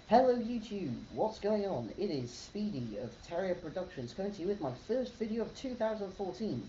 Hello YouTube, what's going on? It is Speedy of Terrier Productions coming to you with my first video of 2014.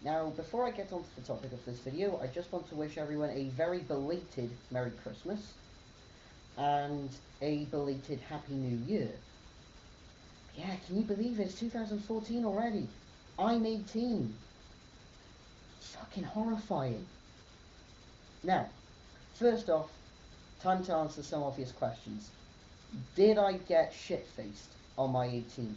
Now, before I get on to the topic of this video, I just want to wish everyone a very belated Merry Christmas and a belated Happy New Year. Yeah, can you believe it's 2014 already? I'm 18. It's fucking horrifying. Now, first off, time to answer some obvious questions. Did I get shit-faced on my 18th?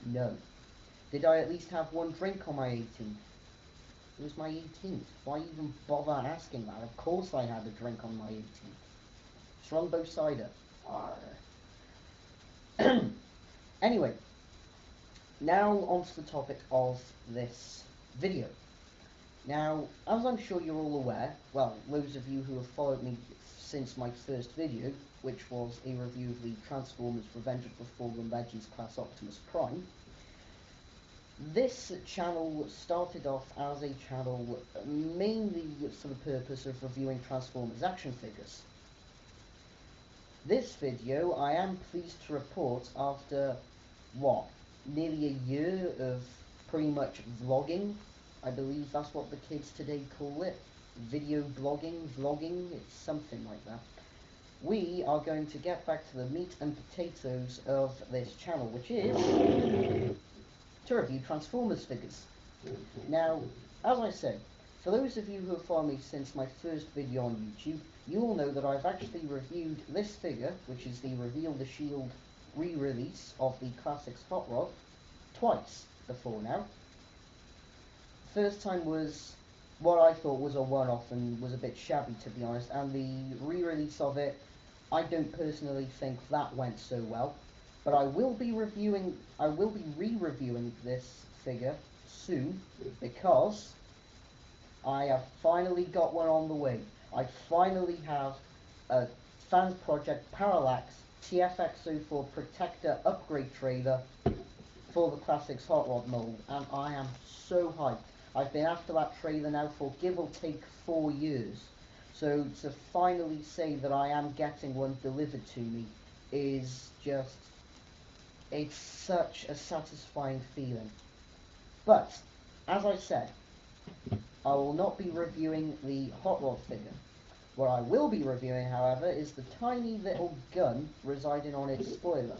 No. Did I at least have one drink on my 18th? It was my 18th. Why even bother asking that? Of course I had a drink on my 18th. Strongbow cider. Anyway, now on to the topic of this video. Now, as I'm sure you're all aware, well, those of you who have followed me since my first video, which was a review of the Transformers Revenge of the Fallen Legends class Optimus Prime, this channel started off as a channel mainly for the purpose of reviewing Transformers action figures. This video, I am pleased to report, after, what, nearly a year of pretty much vlogging, I believe that's what the kids today call it, video blogging, vlogging, it's something like that. We are going to get back to the meat and potatoes of this channel, which is to review Transformers figures. Now, as I said, for those of you who have followed me since my first video on YouTube, you all know that I've actually reviewed this figure, which is the Reveal the Shield re-release of the Classics Hot Rod, twice before now. First time was what I thought was a one-off and was a bit shabby, to be honest, and the re-release of it, I don't personally think that went so well, but I will be re-reviewing this figure soon, because I have finally got one on the way. I finally have a Fansproject Parallax TFX-04 Protector upgrade trailer for the Classics Hot Rod mold, and I am so hyped. I've been after that trailer now for give or take 4 years. So to finally say that I am getting one delivered to me is just, it's such a satisfying feeling. But, as I said, I will not be reviewing the Hot Rod figure. What I will be reviewing, however, is the tiny little gun residing on its spoiler.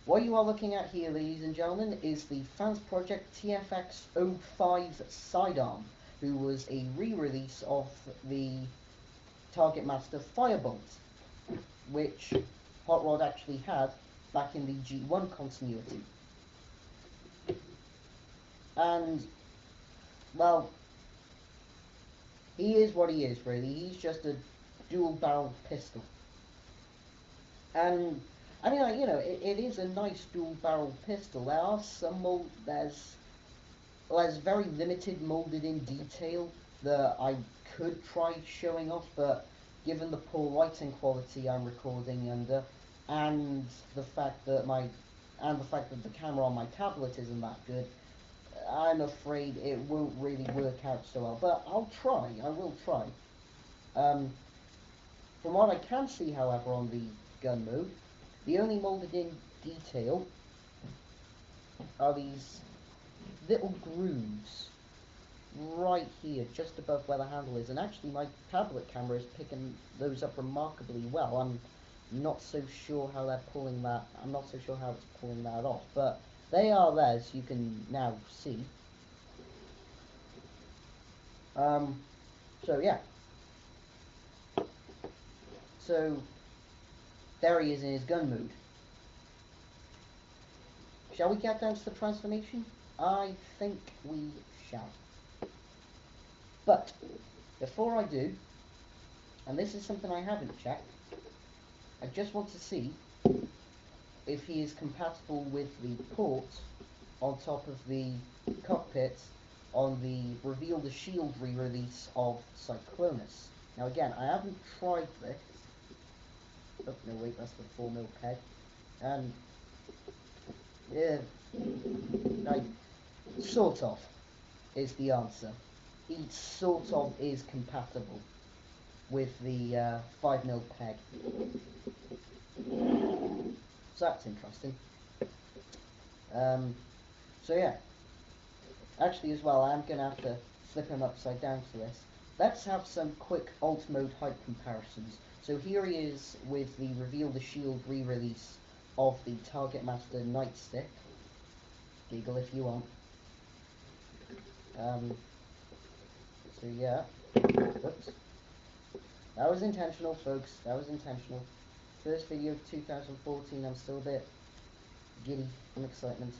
What you are looking at here, ladies and gentlemen, is the Fansproject TFX-05 Sidearm, who was a re-release of the Target Master Firebolt, which Hot Rod actually had back in the G1 continuity. And, well, he is what he is, really. He's just a dual-barreled pistol. And I mean, you know, it is a nice dual-barrel pistol. There are some there's very limited molded-in detail that I could try showing off, but given the poor lighting quality I'm recording under, and the fact that the camera on my tablet isn't that good, I'm afraid it won't really work out so well. But I'll try. I will try. From what I can see, however, on the gun mode, the only molded-in detail are these little grooves right here, just above where the handle is. And actually, my tablet camera is picking those up remarkably well. I'm not so sure how they're pulling that. I'm not so sure how it's pulling that off, but they are there, as you can now see. So yeah. So there he is in his gun mode. Shall we get down to the transformation? I think we shall. But before I do, and this is something I haven't checked, I just want to see if he is compatible with the port on top of the cockpit on the Reveal the Shield re-release of Cyclonus. Now again, I haven't tried this. Oh, no wait, that's the 4mm peg. And yeah, sort of is the answer. It sort of is compatible. with the 5mm peg. So that's interesting. So yeah, actually as well, I'm going to have to flip him upside down for this. Let's have some quick alt mode height comparisons. So here he is with the Reveal the Shield re-release of the Target Master Nightstick. Giggle if you want. So yeah, oops. That was intentional, folks. That was intentional. First video of 2014. I'm still a bit giddy from excitement.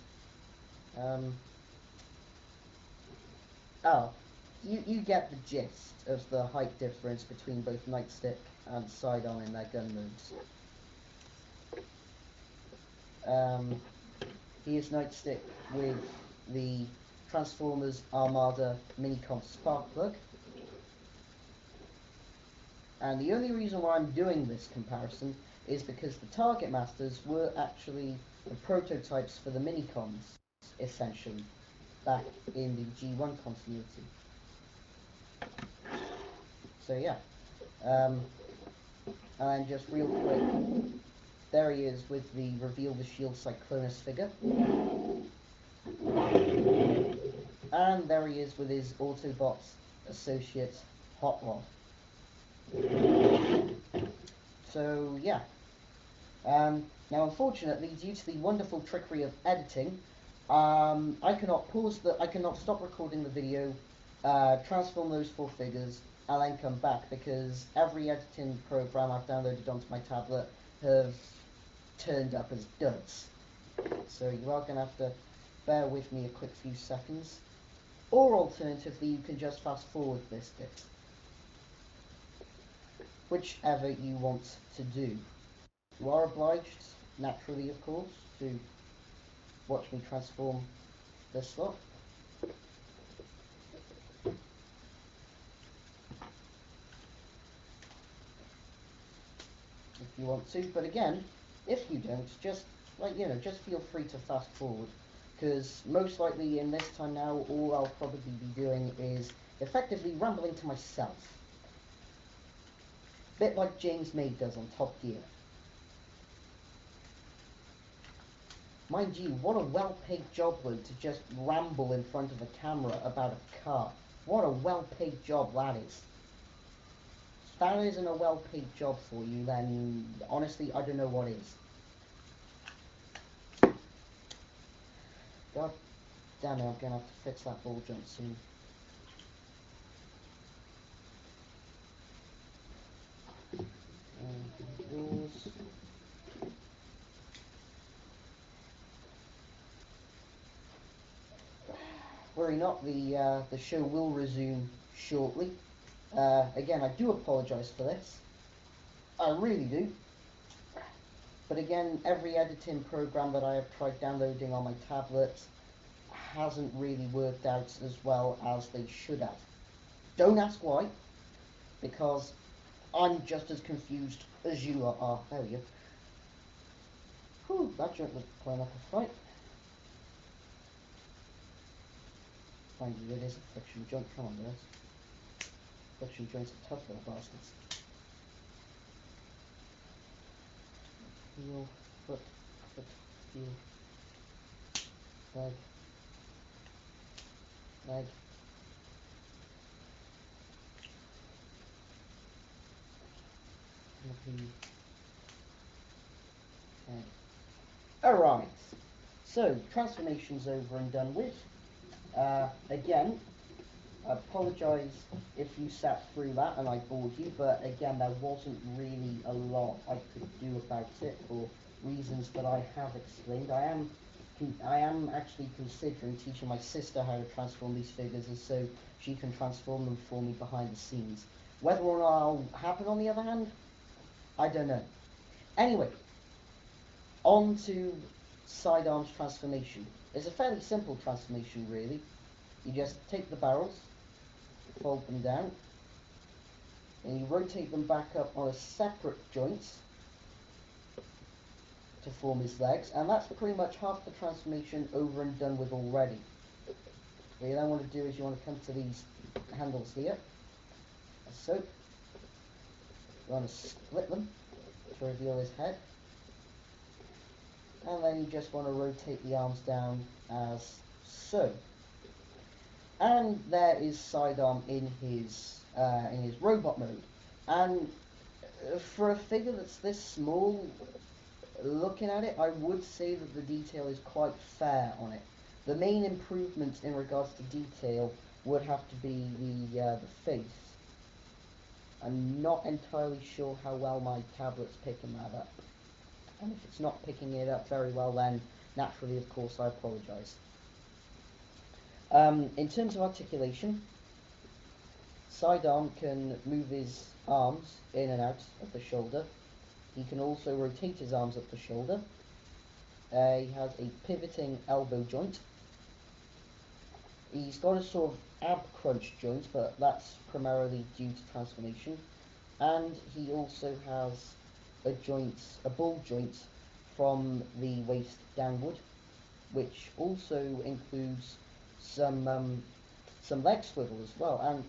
Oh, you get the gist of the height difference between both Nightstick and Sidearm in their gun modes. He is Nightstick with the Transformers Armada Minicomp Spark Plug. And the only reason why I'm doing this comparison is because the Target Masters were actually the prototypes for the Minicoms, essentially, back in the G1 continuity. So yeah, and just real quick, there he is with the Reveal the Shield Cyclonus figure. And there he is with his Autobots associate Hot Rod. So yeah. Now unfortunately, due to the wonderful trickery of editing, I cannot stop recording the video, transform those 4 figures, and then come back, because every editing program I've downloaded onto my tablet have turned up as duds. So you are going to have to bear with me a quick few seconds. Or alternatively, you can just fast forward this bit. Whichever you want to do. You are obliged, naturally of course, to watch me transform this lot. If you want to, but again, if you don't, just just feel free to fast forward, because most likely in this time now, all I'll probably be doing is effectively rambling to myself. Bit like James May does on Top Gear. Mind you, what a well-paid job, Luke, to just ramble in front of a camera about a car. What a well-paid job that is. If that isn't a well-paid job for you, then honestly, I don't know what is. God damn it, I'm gonna have to fix that ball jump soon. Yours. Worry not, the show will resume shortly. Again, I do apologise for this. I really do. But again, every editing program that I have tried downloading on my tablet hasn't really worked out as well as they should have. Don't ask why, because I'm just as confused as you are. There we go. Whew, that joint was playing up a fight. Mind you, it is a friction joint. Come on, guys. Friction joints are tough little bastards. Heel, foot, heel, leg, leg. Head. Alright, so transformation's over and done with. Again, I apologise if you sat through that and I bored you, but again, there wasn't really a lot I could do about it for reasons that I have explained. I am actually considering teaching my sister how to transform these figures, so she can transform them for me behind the scenes. Whether or not it'll happen, on the other hand, I don't know. Anyway, on to Sidearm's transformation. It's a fairly simple transformation, really. You just take the barrels, fold them down, and you rotate them back up on a separate joint to form his legs, and that's pretty much half the transformation over and done with already. What you then want to do is you want to come to these handles here, as so, You want to split them to reveal his head. And then you just want to rotate the arms down as so. And there is Sidearm in his robot mode. And for a figure that's this small, looking at it, I would say that the detail is quite fair on it. The main improvement in regards to detail would have to be the face. I'm not entirely sure how well my tablet's picking that up. And if it's not picking it up very well, then naturally, of course, I apologise. In terms of articulation, Sidearm can move his arms in and out of the shoulder. He can also rotate his arms up the shoulder. He has a pivoting elbow joint. He's got a sort of ab crunch joint, but that's primarily due to transformation. And he also has a ball joint from the waist downward, which also includes some leg swivel as well. And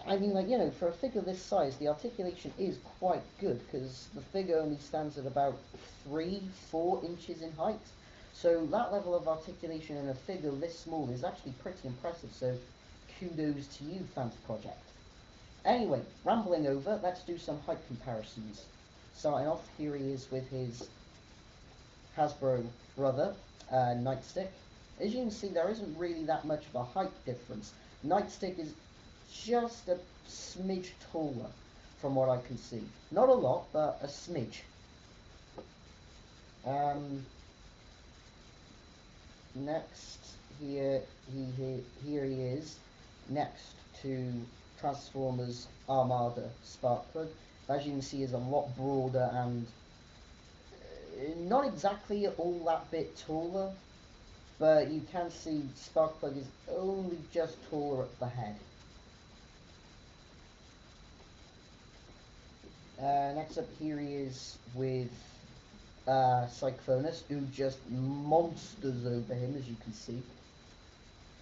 I mean, like, you know, for a figure this size, the articulation is quite good, because the figure only stands at about 3-4 inches in height. So that level of articulation in a figure this small is actually pretty impressive, so kudos to you, Fansproject. Anyway, rambling over, let's do some height comparisons. Starting off, here he is with his Hasbro brother, Nightstick. As you can see, there isn't really that much of a height difference. Nightstick is just a smidge taller, from what I can see. Not a lot, but a smidge. Next, here he is, next to Transformers Armada Sparkplug. As you can see, is a lot broader and not exactly all that bit taller, but you can see Sparkplug is only just taller at the head. Next up, here he is with Cyclonus, who just monsters over him, as you can see.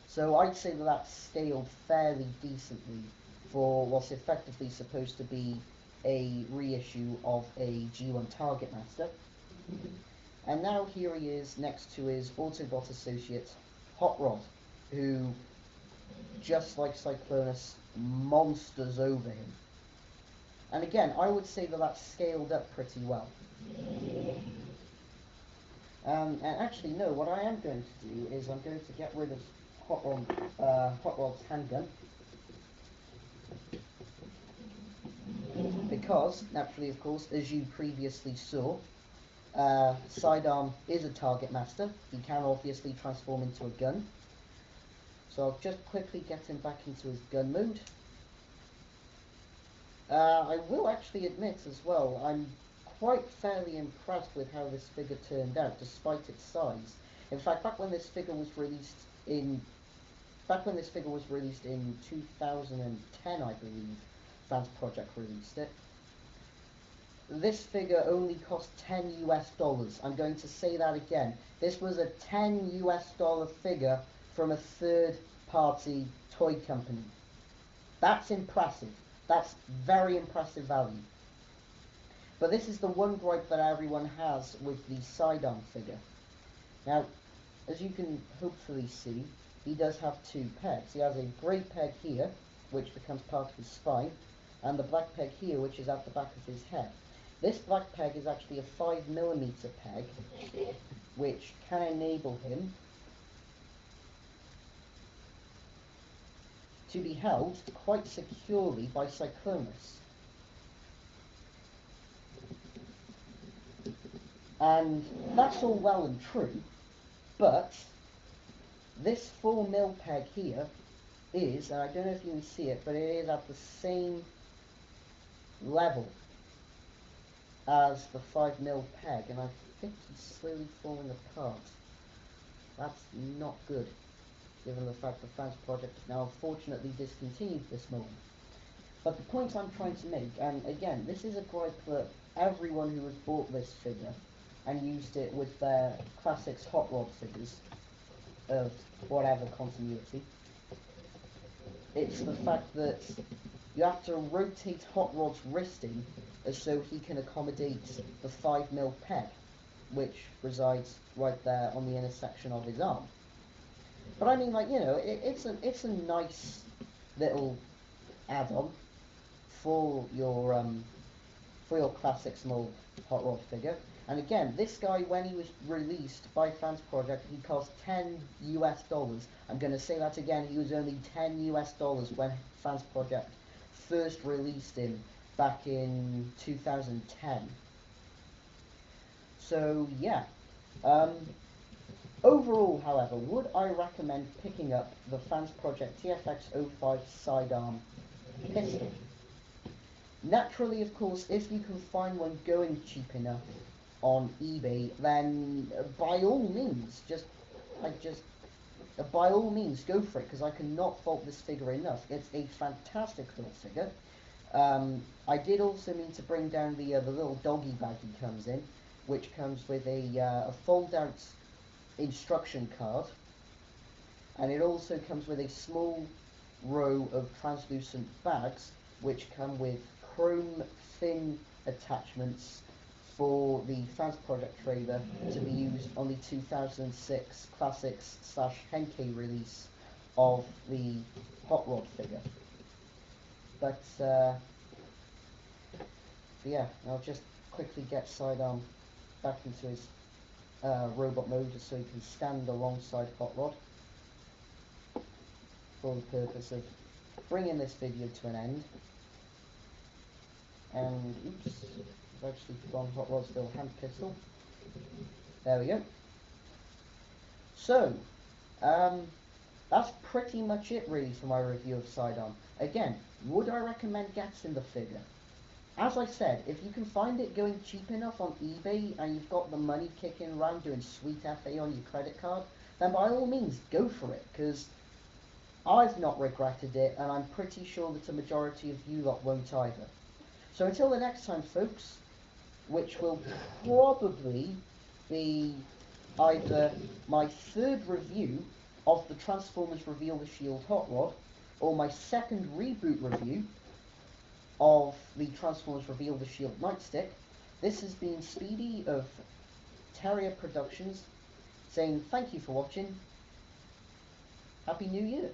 So I'd say that that's scaled fairly decently for what's effectively supposed to be a reissue of a G1 Target Master. And now here he is next to his Autobot associate, Hot Rod, who, just like Cyclonus, monsters over him. And again, I would say that that's scaled up pretty well. And actually, no, what I am going to do is I'm going to get rid of Hot Rod's handgun. Because, naturally, of course, as you previously saw, Sidearm is a target master. He can obviously transform into a gun. So I'll just quickly get him back into his gun mode. I will actually admit as well, I'm quite fairly impressed with how this figure turned out, despite its size. In fact, back when this figure was released in 2010, I believe, Fansproject released it. This figure only cost $10 US. I'm going to say that again. This was a $10 US figure from a third-party toy company. That's impressive. That's very impressive value. But this is the one gripe that everyone has with the Sidearm figure. Now, as you can hopefully see, he does have two pegs. He has a grey peg here, which becomes part of his spine, and the black peg here, which is at the back of his head. This black peg is actually a 5mm peg, which can enable him to be held quite securely by Cyclonus. And that's all well and true, but this 4mm peg here is, and I don't know if you can see it, but it is at the same level as the 5mm peg, and I think he's slowly falling apart. That's not good, given the fact that Fansproject has now unfortunately discontinued this mold. But the point I'm trying to make, and again, this is a gripe that everyone who has bought this figure and used it with their Classics Hot Rod figures of whatever continuity, it's the fact that you have to rotate Hot Rod's wristing as so he can accommodate the 5mm peg, which resides right there on the intersection of his arm. But I mean, like, you know, it's a nice little add-on for your classic small Hot Rod figure. And again, this guy, when he was released by Fansproject, he cost $10 US. I'm going to say that again, he was only $10 US when Fansproject first released him back in 2010. So, yeah. Overall, however, would I recommend picking up the Fansproject TFX-05 Sidearm pistol? Naturally, of course, if you can find one going cheap enough on eBay, then by all means, by all means, go for it, because I cannot fault this figure enough. It's a fantastic little figure. I did also mean to bring down the little doggy bag he comes in, which comes with a fold-out instruction card, and it also comes with a small row of translucent bags, which come with chrome fin attachments for the Fansproject trailer to be used on the 2006 Classics/Henkei release of the Hot Rod figure. But yeah, I'll just quickly get Sidearm back into his robot mode just so he can stand alongside Hot Rod for the purpose of bringing this video to an end. And oops, I've actually forgotten Hot Rod's little hand pistol. There we go. So, that's pretty much it really for my review of Sidearm. Again, would I recommend getting the figure? As I said, if you can find it going cheap enough on eBay and you've got the money kicking around doing sweet FA on your credit card, then by all means go for it, because I've not regretted it, and I'm pretty sure that a majority of you lot won't either. So until the next time, folks, which will probably be either my third review of the Transformers Reveal the Shield Hot Rod, or my second reboot review of the Transformers Reveal the Shield Nightstick, this has been Speedy of Terrier Productions, saying thank you for watching. Happy New Year.